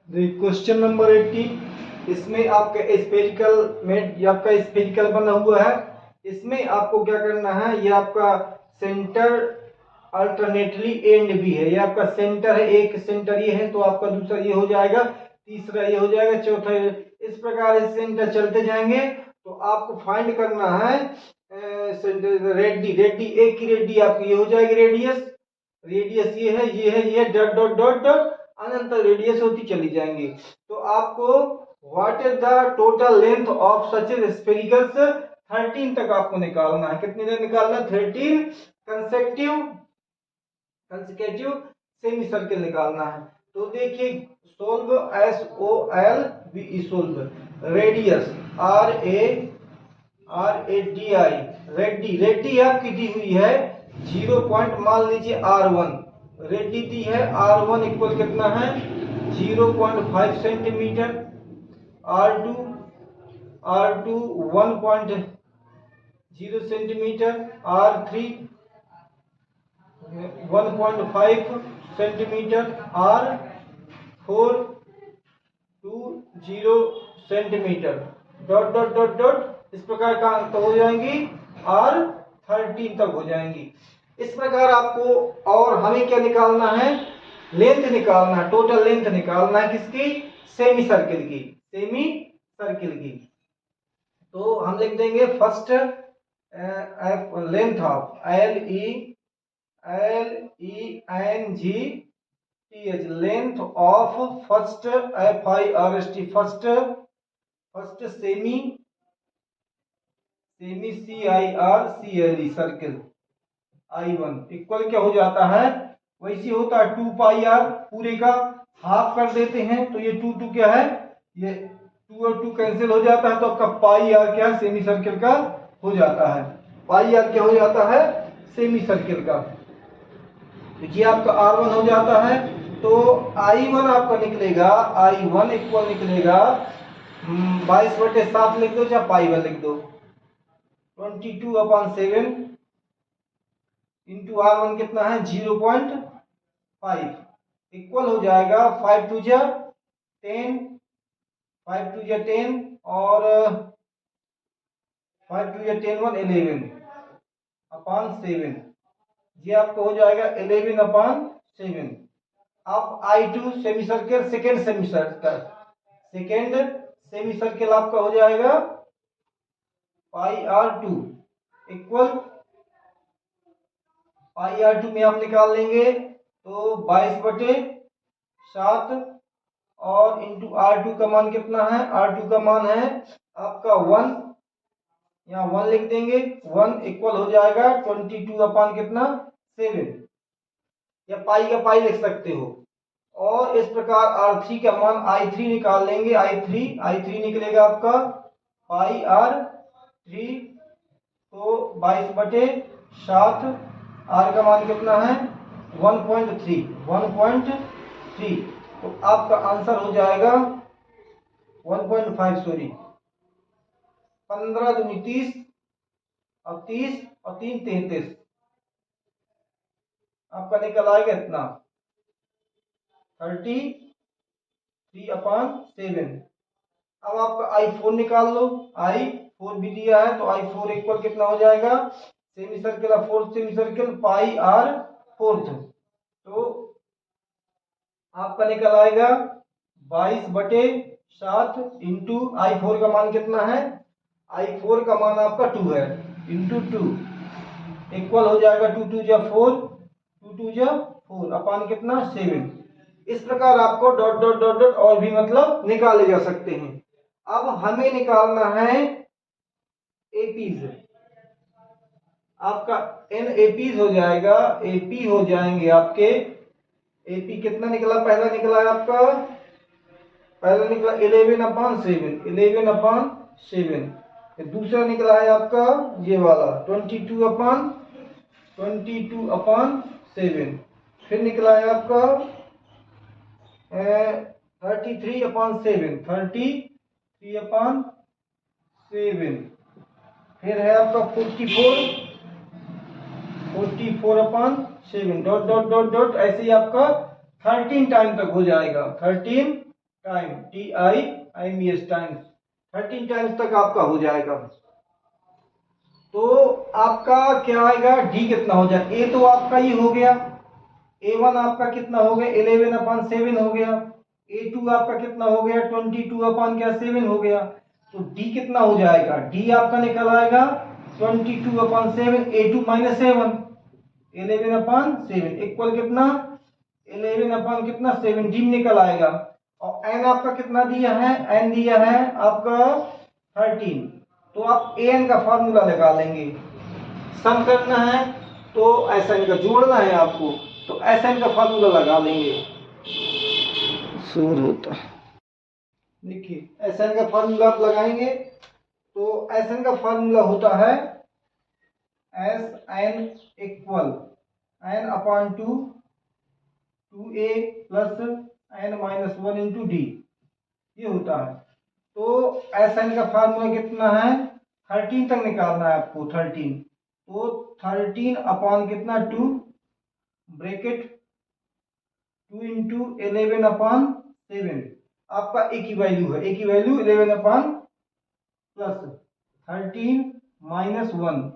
Question number 18, इसमें आपका spherical में आपका स्फेरिकल बना हुआ है। इसमें आपको क्या करना है, ये आपका सेंटर अल्टरनेटली एंड भी है। ये आपका सेंटर है, एक सेंटर ये है तो आपका दूसरा ये हो जाएगा, तीसरा ये हो जाएगा, चौथा इस प्रकार इस सेंटर चलते जाएंगे। तो आपको फाइंड करना है रेडी रेडी एक की रेडी आपकी ये हो जाएगी रेडियस। रेडियस ये है, ये है, ये डॉट डॉट डॉट डॉट अनंत रेडियस होती चली जाएंगी। तो आपको what is the total length of such sphericals 13 तक आपको निकालना है। कितने तक निकालना है? 13 कंसेक्यूटिव सेमी सर्किल निकालना है। तो देखिए solve SOLVE solve radius RADI ready ready आपकी दी हुई है 0 पॉइंट मान लीजिए R1 रेडी दी है। R1 इक्वल कितना है 0.5 centimetre, R2 1.0 centimetre, R3 1.5 centimetre, R4 20 centimetre dot dot dot dot इस प्रकार का अंक हो जाएंगी R13 तक हो जाएंगी। इस प्रकार आपको और हमें क्या निकालना है, लेंथ निकालना है, टोटल लेंथ निकालना है किसकी, सेमी सर्किल की, सेमी सर्किल की। तो हम लिख देंगे first length of LENGTH length of first FIRST first semi CIRCLE circle I1 equal क्या हो जाता है, वैसे होता है 2 पाई r, पूरे का हाफ कर देते हैं तो ये 2 क्या है, ये 2 और 2 कैंसिल हो जाता है तो आपका पाई r क्या है, सेमी सर्किल का हो जाता है। पाई r क्या हो जाता है, सेमी सर्किल का। तो ये आपका R1 हो जाता है। तो I1 आपका निकलेगा, I1 इक्वल निकलेगा 22/7 लिख दो चाहे पाई 1 लिख दो, 22/7 इंटू R1 कितना है 0.5 इक्वल हो जाएगा 5 2 जा 10, 5 2 जा 10 और 5 2 जा 10 1 11/7, ये आपको हो जाएगा 11/7। अब I2 semi circle second semi circle आपका हो जाएगा पाई R2 इक्वल पाई R2 में आप निकाल लेंगे तो 22/7 और इंटू R2 का मान कितना है, R2 का मान है आपका 1, यहाँ 1 लिख देंगे, 1 इक्वल हो जाएगा 22 कितना 7, या पाई का पाई लिख सकते हो। और इस प्रकार R3 का मान I3 निकाल लेंगे, I3 निकलेगा आपका पाई R3 तो 22/7, R का मान कितना है 1.3, तो आपका आंसर हो जाएगा 1.5 सॉरी 15 दूनी 30 और 30 और 3 33, आपका निकल आएगा इतना 33/7। अब आपका I4 निकाल लो, I4 भी दिया है तो I4 इक्वल कितना हो जाएगा, सेमी सर्किल और फोर्थ सेमी सर्किल पाई R4, तो आपका निकल आएगा 22/7 इंटू I4 का मान कितना है, I4 का मान आपका 2 है, इंटू 2 इक्वल हो जाएगा 2 2 जा 4, 2 2 जा 4 अपान कितना 7। इस प्रकार आपको डॉट डॉट डॉट डॉट और भी मतलब निकाले जा सकते हैं। अब हमें निकालना है एपीज, आपका NAPs हो जाएगा, AP हो जाएंगे आपके, AP कितना निकला, पहला निकला है आपका, पहला निकला 11/7, दूसरा निकला है आपका ये वाला 22/7, फिर निकला है आपका 33/7, फिर है आपका 44/7 डॉट डॉट डॉट डॉट, ऐसे ही आपका 13 टाइम तक हो जाएगा, 13 टाइम TIMES टाइम्स 13 टाइम्स तक आपका हो जाएगा। तो आपका क्या आएगा, डी कितना हो जाएगा, ए तो आपका ये हो गया, A1 आपका कितना हो गया 11/7 हो गया, A2 आपका कितना हो गया 22/7 हो गया। तो D कितना हो जाएगा, D आपका निकल आएगा 22/7, A2 - 7 11/7 इक्वल कितना 11/7 D निकल आएगा। और n आपका कितना दिया है, n दिया है आपका 13। तो आप an का फार्मूला लगा लेंगे, सम करना है तो Sn का जोड़ना है आपको, तो Sn का फार्मूला लगा लेंगे। शोर होता देखिए Sn का फार्मूला आप लगाएंगे तो Sn का फार्मूला होता है Sn equal n/2 2a plus n-1 into D, ये होता है। तो Sn का फार्मूला कितना है 13 तक निकालना है आपको 13। तो 13 अपॉन कितना 2 ब्रैकेट 2 इंटू 11/7 आपका ए की वैल्यू है, ए की वैल्यू 11 प्लस 13 माइनस 1,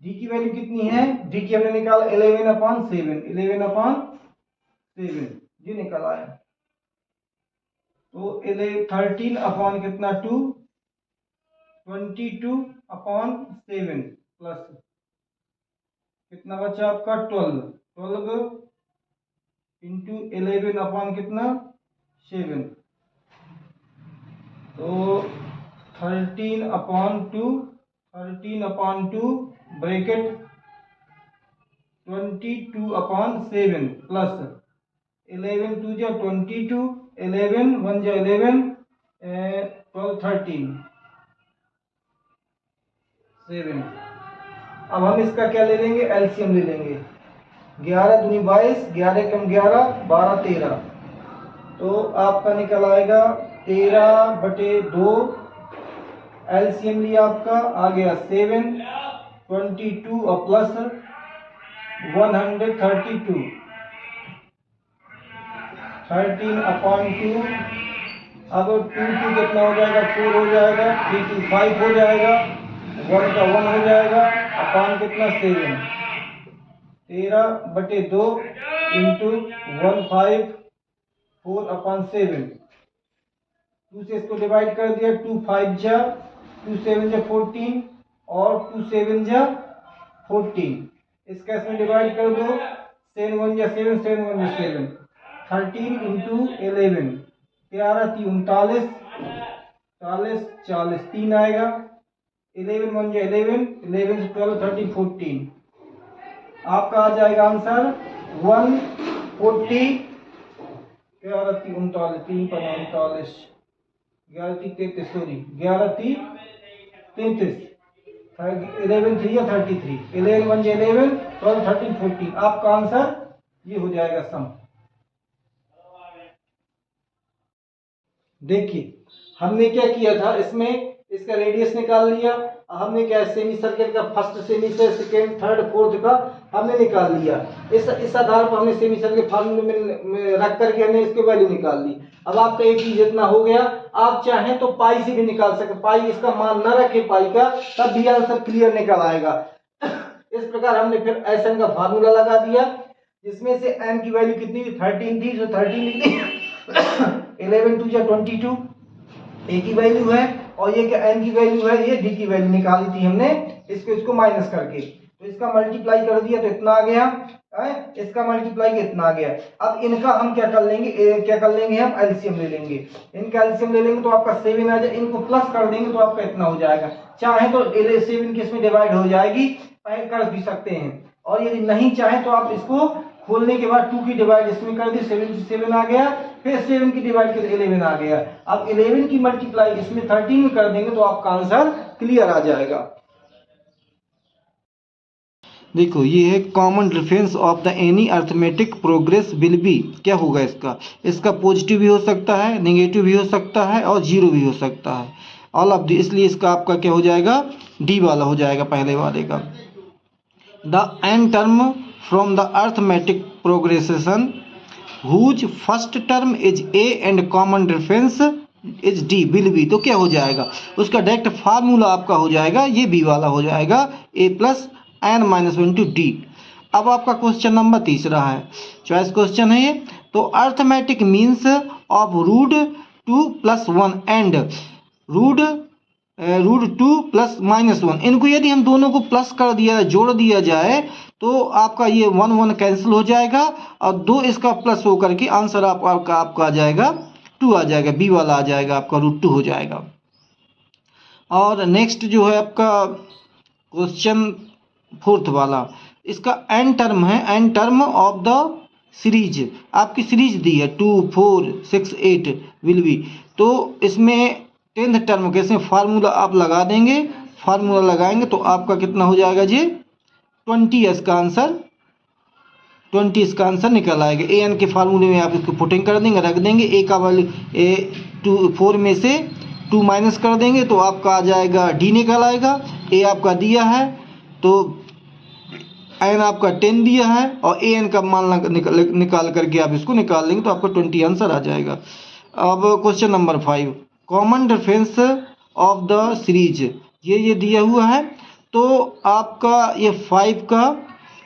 डी की वैल्यू कितनी है, डी की हमने निकाला 11/7 ये निकल आया। तो 13 अपॉन कितना 2 22/7 प्लस कितना बचा आपका 12 इंटू 11 अपॉन कितना 7। तो 13/2 ब्रैकेट 22/7 प्लस 11 2 जा 22 11 1 जा 11 12 13 7। अब हम इसका क्या ले लेंगे, एलसीएम ले लेंगे। 11 दूनी 22, 11 कम 11 12 13। तो आपका निकल आएगा 13/2, एलसीएम लिया आपका आ गया 7 22 और प्लस 132 13/2। अब 2 कितना हो जाएगा 4 हो जाएगा, 3 2 5 हो जाएगा, 1 का 1 हो जाएगा अपॉन कितना 7 13/2 इंटू 154/7। 2 से इसको डिवाइड कर दिया, 2 5 जा 2 7 जा 14 और 2 7 जा 14। इसका इसमें डिवाइड कर दो, 7 1 जा 7 7 1 जा 7 13 इंटू 11 13 39 40 40 3 आएगा, 11 1 जा 11 11 से 12 13 14। आपका आ जाएगा आंसर 140 11 3 39 3 पर 39 11 3 33 सॉरी 11 3 33 11 3 या 33 11 1 जा 11 12 13 14। आपका आंसर ये हो जाएगा सम। देखिए हमने क्या किया था, इसमें इसका रेडियस निकाल लिया, हमने क्या सेमी सर्कल का फर्स्ट सेमी से सेकंड थर्ड फोर्थ का हमने निकाल लिया। इस आधार पर हमने सेमी सर्कल फार्मूले में रख करके हमने इसकी वैल्यू निकाल ली। अब आपका एक चीज इतना हो गया, आप चाहें तो पाई से भी निकाल सकते, पाई इसका मान न रखे पाई का, तब भी आंसर क्लियर निकल आएगा। इस प्रकार हमने फिर Sn का फार्मूला लगा दिया, जिसमें से n की वैल्यू कितनी थी 13 थी, तो 13 लिख दी 11 2 जा 22 a की वैल्यू है, और ये क्या n की वैल्यू है, ये d की वैल्यू निकाली थी हमने इसको माइनस करके। तो इसका मल्टीप्लाई कर दिया तो इतना आ गया, इसका मल्टीप्लाई इतना आ गया। अब इनका हम क्या कर लेंगे हम एलसीएम ले लेंगे। इनका एलसीएम ले लेंगे तो आपका 7 आ जाए, इनको प्लस कर देंगे तो आपका इतना हो जाएगा। चाहे तो 7 की इसमें डिवाइड हो जाएगी, कर भी सकते हैं, और यदि नहीं चाहे तो आप इसको खोलने के बाद 2 की डिवाइड इसमें कर दी, 7 से 7 आ गया, फिर 7 की डिवाइड कर 11 आ गया। अब 11 की मल्टीप्लाई इसमें 13 में कर देंगे तो आपका आंसर क्लियर आ जाएगा। देखो ये है common difference of the any arithmetic progress will be, क्या होगा इसका पॉजिटिव भी हो सकता है, नेगेटिव भी हो सकता है और जीरो भी हो सकता है, ऑल ऑफ दी। इसलिए इसका आपका क्या हो जाएगा, डी वाला हो जाएगा पहले वाले का। The n term from the arithmetic progression whose first term is a and common difference is d will be. तो क्या हो जाएगा, उसका डायरेक्ट फार्मूला आपका हो जाएगा ये बी वाला हो जाएगा, a plus n minus one two d. अब आपका क्वेश्चन नंबर 3 है, चॉइस क्वेश्चन है ये। तो arithmetic means of root 2 + 1 and root 2 + -1, इनको यदि हम दोनों को प्लस कर दिया, जोड़ दिया जाए तो आपका ये 1 1 कैंसिल हो जाएगा और 2 इसका प्लस होकर के आंसर आपका आ जाएगा 2 आ जाएगा, बी वाला आ जाएगा, आपका रूट 2 हो जाएगा। और नेक्स्ट जो है आपका क्वेश्चन 4 वाला, इसका एन टर्म है, n term of the series, आपकी सीरीज दी है 2 4 6 8 विल बी। तो इसमें 10th टर्म कैसे फार्मूला आप लगा देंगे, फार्मूला लगाएंगे तो आपका कितना हो जाएगा जी 20, इसका आंसर 20 इसका आंसर निकल आएगा। ए एन के फार्मूले में आप इसको पुटिंग कर देंगे, रख देंगे, ए का वैल्यू 4 में से 2 माइनस कर देंगे तो आपका आ जाएगा डी निकल आएगा। ए आपका दिया है तो एन आपका 10 दिया है और ए एन का मान निकाल करके आप इसको निकाल लेंगे तो आपका 20 आंसर आ जाएगा। अब question number 5, common difference of the series, ये दिया हुआ है तो आपका ये 5 का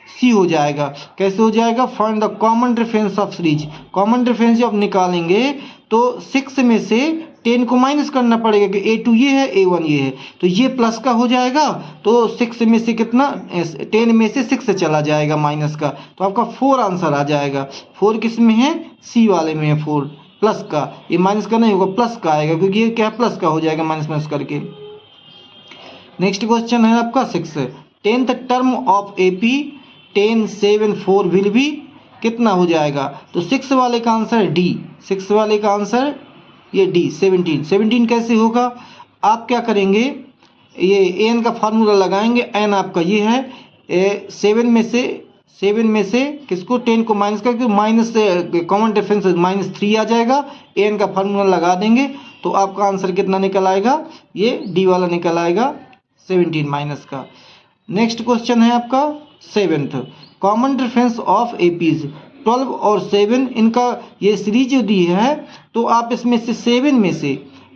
सी हो जाएगा। कैसे हो जाएगा, find the common difference of series. Common difference जब निकालेंगे तो 6 में से 10 को माइनस करना पड़ेगा कि A2 ये है, A1 ये है, तो ये प्लस का हो जाएगा। तो 6 में से कितना, 10 में से 6 चला जाएगा माइनस का, तो आपका 4 आंसर आ जाएगा। 4 किस में है, सी वाले में है, 4 प्लस का, ये माइनस का नहीं होगा, प्लस का आएगा क्योंकि ये क्या प्लस का हो जाएगा माइनस माइनस करके। नेक्स्ट क्वेश्चन है आपका 6, 10th term of AP 10 7 4 will be, कितना हो जाएगा। तो 6 वाले का आंसर डी, 6 वाले का आंसर ये डी 17। 17 कैसे होगा, आप क्या करेंगे, ये एन का फार्मूला लगाएंगे, एन आपका ये है 7 में से किसको 10 को माइनस करके माइनस कॉमन डिफरेंस -3 आ जाएगा। एन का फार्मूला लगा देंगे तो आपका आंसर कितना निकल आएगा, ये डी वाला निकल आएगा 17 माइनस का। नेक्स्ट क्वेश्चन है आपका 7th, common difference of APs 12 और 7, इनका ये सीरीज जो दी है तो आप इसमें से 7 में से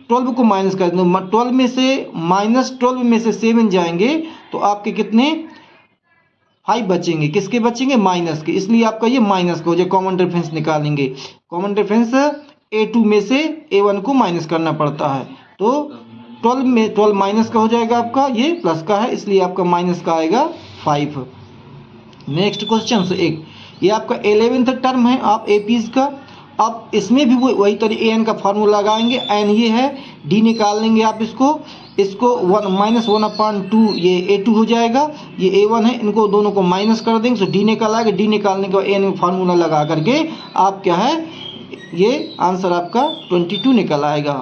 12 को माइनस कर दो, 12 में से -12 में से 7 जाएंगे तो आपके कितने 5 बचेंगे, किसके बचेंगे, माइनस के, इसलिए आपका ये माइनस का हो जाए। कॉमन डिफरेंस निकालेंगे, कॉमन डिफरेंस A2 में से A1 को माइनस करना पड़ता है, तो 12 में 12 माइनस का हो जाएगा आपका, ये प्लस का है इसलिए आपका माइनस का आएगा 5। नेक्स्ट क्वेश्चन से 1, ये आपका 11th टर्म है आप एपीज का। अब इसमें भी वही तरीके एन का फार्मूला लगाएंगे, एन ये है, डी निकाल लेंगे आप इसको 1/2 ये A2 हो जाएगा, ये A1 है, इनको दोनों को माइनस कर देंगे तो डी निकाल आएगा। डी निकालने के बाद एन फार्मूला लगा करके आप क्या है, ये आंसर आपका 22 निकल आएगा।